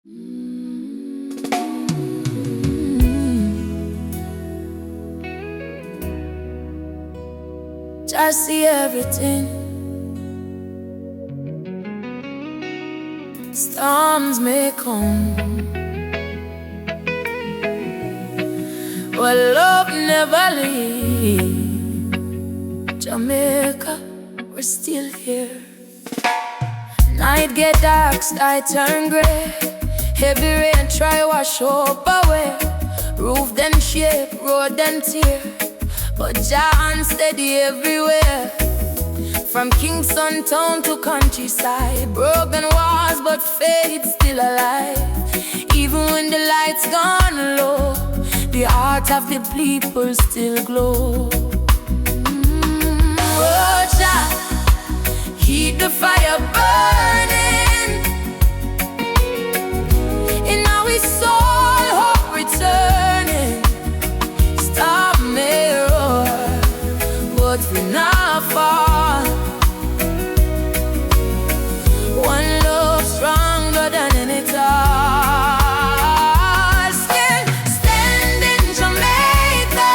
I see everything. Storms may come, but love never leaves. Jamaica, we're still here. Night get dark, sky turn gray. Heavy rain try wash up away. Roof then shape, road then tear, but Jah hand steady everywhere. From Kingston town to countryside, broken walls but faith still alive. Even when the lights gone low, the heart of the people still glow. Oh Jah, keep the fire burning in our soul, hope returning. Stop me roar, but we not fall. One love stronger than any tall. Still standing Jamaica,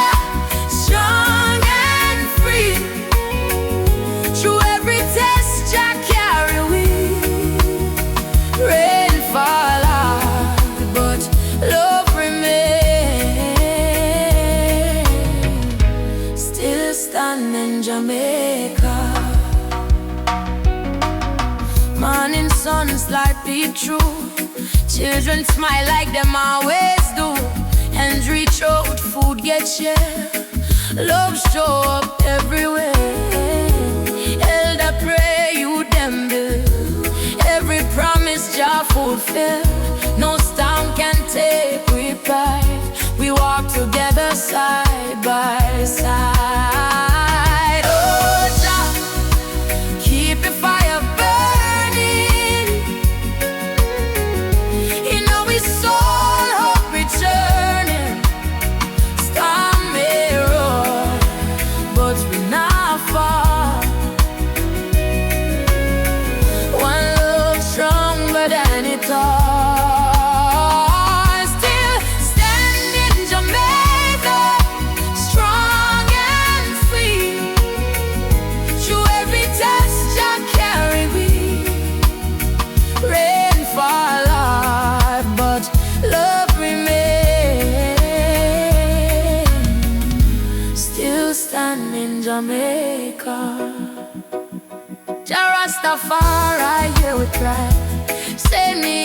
strong and free. Through every test Jah carry we. Rain fall hard, but love remains. Still standing Jamaica. Morning sun's light peep through. Children smile like them always do. Hands reach out, food get shared. Love show up everywhere. Elder pray, you them build. Every promise Jah fulfill. No storm can take we pride. We walk together side by side. Oh Jah, keep the fire burning in our soul, hope returning. Storm may roar, but we not fall. One love stronger than it all. Still standing Jamaica, strong and free. Through every test Jah carry we. Rain fall hard, but love remains. Still standing Jamaica. Jah Rastafari, hear we cry. Save me